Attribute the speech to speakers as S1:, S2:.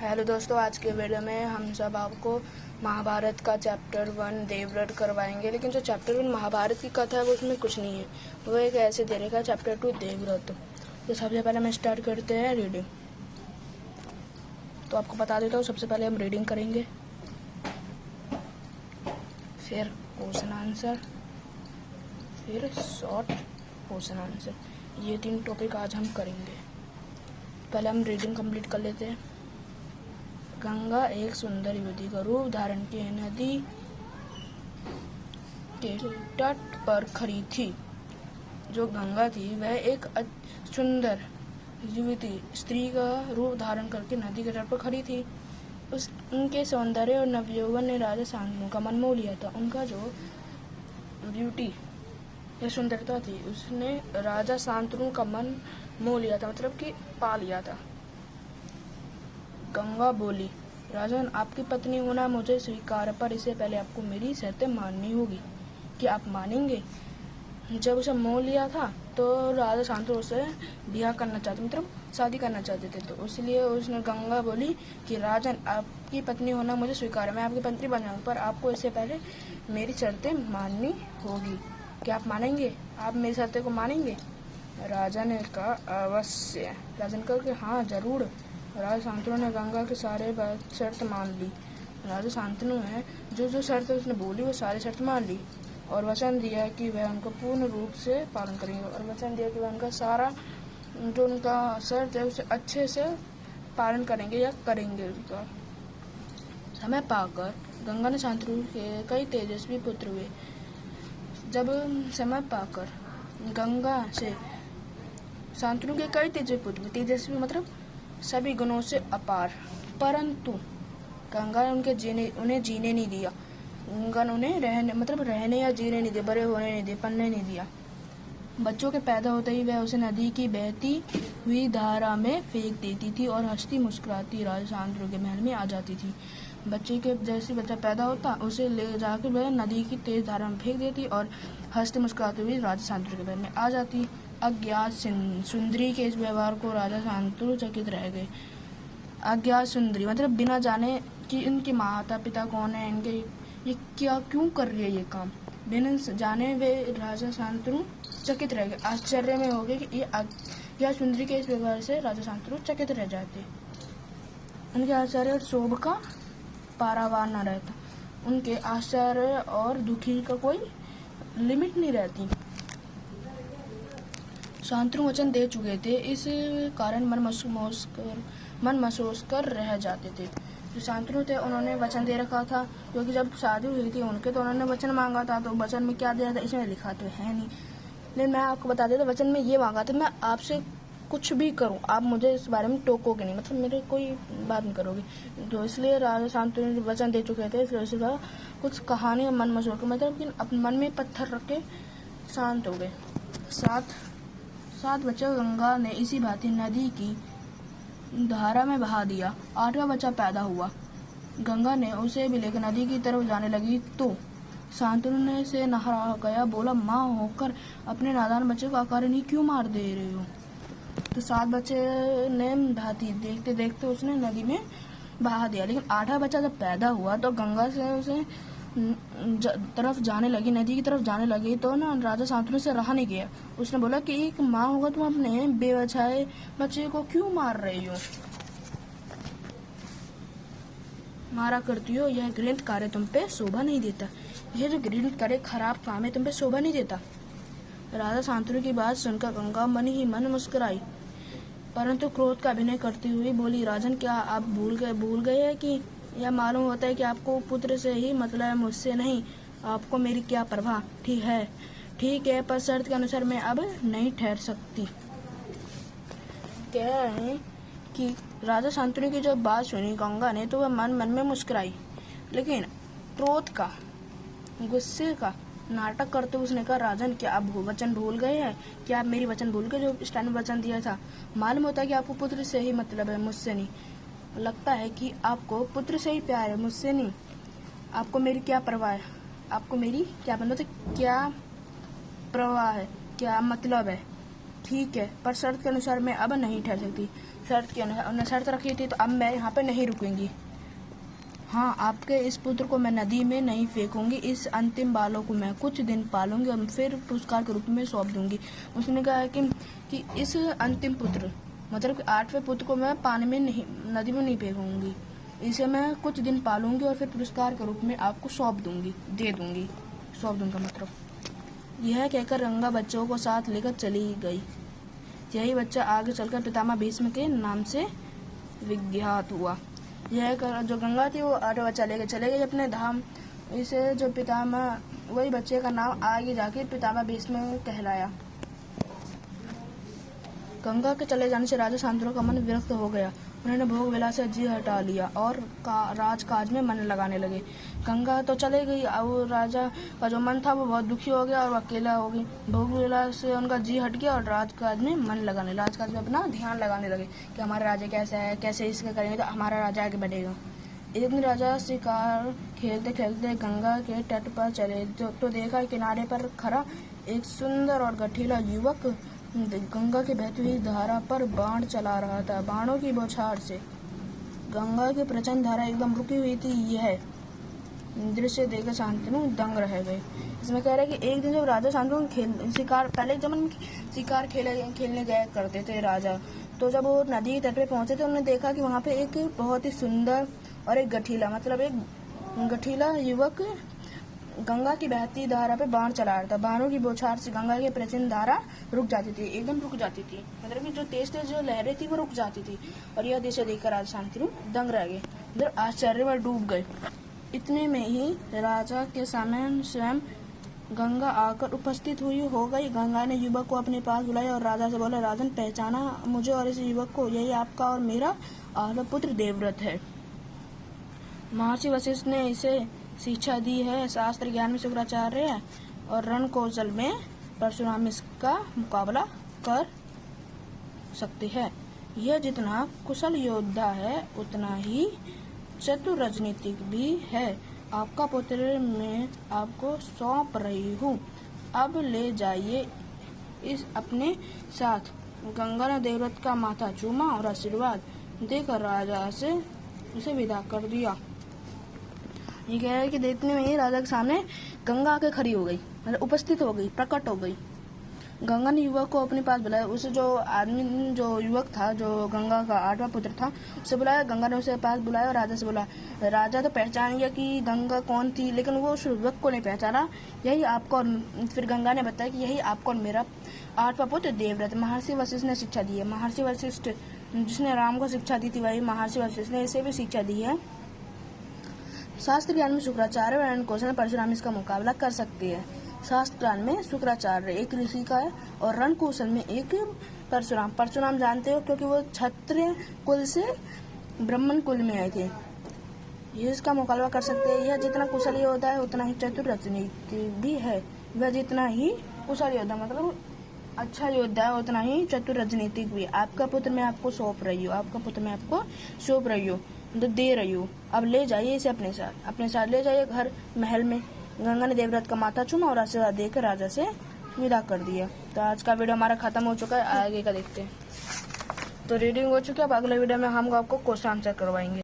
S1: Hello दोस्तों, आज के वीडियो में हम सब आपको महाभारत का चैप्टर 1 देवव्रत करवाएंगे। लेकिन जो चैप्टर 1 महाभारत की कथा है वो उसमें कुछ नहीं है, वो एक ऐसे दे रखा चैप्टर 2 देवव्रत। तो सबसे पहले हम स्टार्ट करते हैं रीडिंग। तो आपको बता देता हूँ, सबसे पहले हम रीडिंग करेंगे, फिर क्वेश्चन आंसर, फिर शॉर्ट क्वेश्चन आंसर। ये 3 टॉपिक आज हम करेंगे। पहले हम रीडिंग कंप्लीट कर लेते हैं। गंगा एक सुंदर युवती का रूप धारण के नदी के तट पर खड़ी थी। जो गंगा थी वह एक सुंदर युवती स्त्री का रूप धारण करके नदी के तट पर खड़ी थी। उनके सौंदर्य और नवयौवन ने राजा शांतनु का मन मोह लिया था। उनका जो ब्यूटी या सुंदरता थी उसने राजा शांतनु का मन मोह लिया था, मतलब कि पा लिया था। गंगा बोली, राजन, आपकी पत्नी होना मुझे स्वीकार, पर इससे पहले आपको मेरी शर्तें माननी होगी। क्या आप मानेंगे? जब उसे मोह लिया था तो राजा शांतनु से ब्याह करना चाहते, मतलब शादी करना चाहते थे। तो इसलिए उसने गंगा बोली कि राजन, आपकी पत्नी होना मुझे स्वीकार है, मैं आपकी पत्नी बन जाऊंगी, पर आपको इससे पहले मेरी शर्तें माननी होगी। क्या आप मानेंगे? आप मेरी शर्तें को मानेंगे? राजा ने कहा अवश्य। राजा ने कहा कि हाँ जरूर। राजा शांतनु ने गंगा के सारे शर्त मान ली। राजा शांतनु है जो शर्त उसने बोली वो सारी शर्त मान ली और वचन दिया कि वह उनका पूर्ण रूप से पालन करेंगे, और वचन दिया कि वह उनका सारा जो उनका शर्त है उसे अच्छे से पालन करेंगे या करेंगे। उनका समय पाकर गंगा ने शांतनु के कई तेजस्वी पुत्र हुए। जब समय पाकर गंगा से शांतनु के कई तेजस्वी पुत्र हुए, तेजस्वी मतलब सभी गुणों से अपार, परंतु गंगा ने उन्हें जीने नहीं दिया। गंगा ने उन्हें रहने या जीने नहीं दिया, बड़े होने नहीं दिए, पलने नहीं दिया। बच्चों के पैदा होते ही वह उसे नदी की बहती हुई धारा में फेंक देती थी और हंसती मुस्कुराती राजा शांतनु के महल में आ जाती थी। बच्चे के जैसे बच्चा पैदा होता उसे ले जाकर वह नदी की तेज धारा में फेंक देती और हंसते मुस्कुराती हुई राजा शांतनु के महल में आ जाती। अज्ञात सुंदरी के इस व्यवहार को राजा शांतनु चकित रह गए। अज्ञात सुंदरी मतलब बिना जाने कि इनके माता पिता कौन है, इनके ये क्या क्यों कर रही है ये काम, बिना जाने वे राजा शांतनु चकित रह गए। आश्चर्य में हो गए कि ये अज्ञात सुंदरी के इस व्यवहार से राजा शांतनु चकित रह जाते। उनके आश्चर्य और शोभ का पारावार न रहता, उनके आश्चर्य और दुखी का कोई लिमिट नहीं रहती। शांतनु वचन दे चुके थे, इस कारण मन महसूस कर रह जाते थे। जो शांतनु थे उन्होंने वचन दे रखा था, क्योंकि जब शादी हुई थी उनके तो उन्होंने वचन मांगा था। तो वचन में क्या दिया था इसमें लिखा तो है नहीं, लेकिन मैं आपको बता देता, वचन में ये मांगा था, मैं आपसे कुछ भी करूं आप मुझे इस बारे में टोकोगे नहीं, मतलब मेरे कोई बात नहीं करोगे। तो इसलिए राजा शांतनु वचन दे चुके थे, इसलिए उसका कुछ कहानी मन महसूस कर, मतलब अपने मन में पत्थर रख के शांत हो गए। 7 बच्चों गंगा ने इसी भांति नदी की धारा में बहा दिया। 8वां बच्चा पैदा हुआ। गंगा ने उसे भी लेकर नदी की तरफ जाने लगी तो शांतनु ने से नहा गया, बोला, माँ होकर अपने नादान बच्चे को अकारण ही क्यों मार दे रहे हो? तो 7 बच्चे ने भांति देखते देखते उसने नदी में बहा दिया। लेकिन 8वां बच्चा जब पैदा हुआ तो गंगा से उसे तरफ जाने लगी, नदी की तरफ जाने लगी तो ना राजा शांतनु से रहा नहीं गया। उसने बोला कि एक माँ होगा तुम अपने बेवजह बच्चे को क्यों मार रही हो, मारा करती हो, यह घृणित कार्य तुम पे शोभा नहीं देता, यह जो घृणित कार्य खराब काम है तुम पे शोभा नहीं देता। राजा शांतनु की बात सुनकर गंगा मन ही मन मुस्कुराई, परंतु क्रोध का अभिनय करती हुई बोली, राजन, क्या आप भूल गए हैं कि यह मालूम होता है कि आपको पुत्र से ही मतलब है, मुझसे नहीं। आपको मेरी क्या परवाह? ठीक है, पर शर्त के अनुसार मैं अब नहीं ठहर सकती। कह रहे हैं कि राजा शांतनु की जब बात सुनी गंगा ने तो वह मन मन में मुस्कुराई, लेकिन क्रोध का गुस्से का नाटक करते हुए उसने कहा, राजन, क्या आप वचन भूल गए हैं? क्या आप मेरी वचन भूल गए जो इस टाइम वचन दिया था? मालूम होता है कि आपको पुत्र से ही मतलब है, मुझसे नहीं। लगता है कि आपको पुत्र से ही प्यार है, मुझसे नहीं। आपको मेरी क्या परवाह है? आपको मेरी क्या मतलब क्या परवाह है, क्या मतलब है? ठीक है, पर शर्त के अनुसार मैं अब नहीं ठहर सकती। शर्त के अनुसार शर्त रखी थी, तो अब मैं यहाँ पे नहीं रुकूंगी। हाँ, आपके इस पुत्र को मैं नदी में नहीं फेंकूंगी। इस अंतिम बालों को मैं कुछ दिन पालूंगी और फिर पुरस्कार के रूप में सौंप दूंगी। उसने कहा कि इस अंतिम पुत्र मतलब कि 8वें पुत्र को मैं पानी में नहीं, नदी में नहीं फेंकूंगी। इसे मैं कुछ दिन पालूंगी और फिर पुरस्कार के रूप में आपको सौंप दूंगी, दे दूंगी। सौंप दूंगा मतलब। यह कहकर गंगा बच्चों को साथ लेकर चली गई। यही बच्चा आगे चलकर पितामह भीष्म के नाम से विख्यात हुआ। यह जो गंगा थी वो 8 बच्चा लेकर चले गए अपने धाम। इसे जो पितामह, वही बच्चे का नाम आगे जाके पितामह भीष्म कहलाया। गंगा के चले जाने से राजा शांतनु का मन विरक्त हो गया। उन्होंने भोग विलास से जी हटा लिया और राजकाज में मन लगाने लगे। गंगा तो चले गई, अब राजा का जो मन था वो बहुत दुखी हो गया और अकेला हो गई। भोग विलास से उनका जी हट गया और राजकाज में मन लगाने, राजकाज में अपना ध्यान लगाने लगे कि हमारा राजा कैसा है, कैसे इसका करेंगे तो हमारा राजा आगे बढ़ेगा। एक दिन राजा शिकार खेलते खेलते गंगा के तट पर चले तो देखा किनारे पर खड़ा एक सुंदर और गठीला युवक गंगा की बहती हुई धारा पर बाण चला रहा था। बाणों की बौछार से गंगा की प्रचंड धारा एकदम रुकी हुई थी। यह दृश्य देखकर शांतनु दंग रह गए। इसमें कह रहा है कि एक दिन जब राजा शांतनु शिकार, पहले जब शिकार खेलने गया करते थे राजा, तो जब वो नदी के तट पे पहुंचे तो उन्होंने देखा कि वहाँ पे एक बहुत ही सुंदर और एक गठीला, मतलब एक गठीला युवक गंगा की बहती धारा पे बाण चला रहा था। बाणों की बौछार से गंगा की प्रचंड धारा रुक जाती थी, एकदम रुक जाती थी, मतलब कि जो तेज तेज जो लहरें थी वो रुक जाती थी। और यह दृश्य देखकर राजा शांतनु दंग रह गए, इधर आश्चर्य में डूब गए। इतने में ही राजा के सामने स्वयं गंगा आकर उपस्थित हुई हो गई। गंगा ने युवक को अपने पास बुलाया और राजा से बोला, राजन पहचाना मुझे और इस युवक को? यही आपका और मेरा 8वां पुत्र देवव्रत है। महर्षि वशिष्ठ ने इसे शिक्षा दी है। शास्त्र ज्ञान में शुक्राचार्य है और रण कौशल में परशुराम इसका मुकाबला कर सकते हैं। यह जितना कुशल योद्धा है उतना ही चतुर राजनीतिक भी है। आपका पुत्र मैं आपको सौंप रही हूँ, अब ले जाइए इस अपने साथ। गंगा ने देवव्रत का माथा चूमा और आशीर्वाद देकर राजा से उसे विदा कर दिया। ये कह रहा है कि देखने में ही राजा के सामने गंगा आके खड़ी हो गई, मतलब उपस्थित हो गई, प्रकट हो गई। गंगा ने युवक को अपने पास बुलाया। उसे जो आदमी, जो युवक था, जो गंगा का 8वां पुत्र था, उसे बुलाया। गंगा ने उसे पास बुलाया और राजा से बोला। राजा तो पहचान गया कि गंगा कौन थी, लेकिन वो उस युवक को नहीं पहचाना। यही आपको और फिर गंगा ने बताया कि यही आपको और मेरा 8वां पुत्र देवव्रत। महर्षि वशिष्ठ ने शिक्षा दी है। महर्षि वशिष्ठ जिसने राम को शिक्षा दी थी, वही महर्षि वशिष्ठ ने इसे भी शिक्षा दी है। शास्त्र ज्ञान में शुक्राचार्य और रण कौशल में परशुराम इसका मुकाबला कर सकती है। शास्त्र ज्ञान में शुक्राचार्य एक ऋषि का है और रण कौशल में एक परशुराम। परशुराम जानते हो क्योंकि वो क्षत्रिय कुल से ब्राह्मण कुल में आए थे। ये इसका मुकाबला कर सकते हैं। यह जितना कुशल योद्धा है उतना ही चतुर राजनीतिक भी है। वह जितना ही कुशल योद्धा मतलब अच्छा योद्धा है उतना ही चतुर राजनीतिक भी। आपका पुत्र मैं आपको सौंप रही हूँ, आपका पुत्र मैं आपको सौंप रही हूँ, तो दे रही हूँ। अब ले जाइए इसे अपने साथ ले जाइए घर महल में। गंगा ने देवव्रत का माथा चूमा और आशीर्वाद देकर राजा से विदा कर दिया। तो आज का वीडियो हमारा खत्म हो चुका है, आगे का देखते हैं। तो रीडिंग हो चुकी है, अब अगले वीडियो में हम आपको क्वेश्चन आंसर करवाएंगे।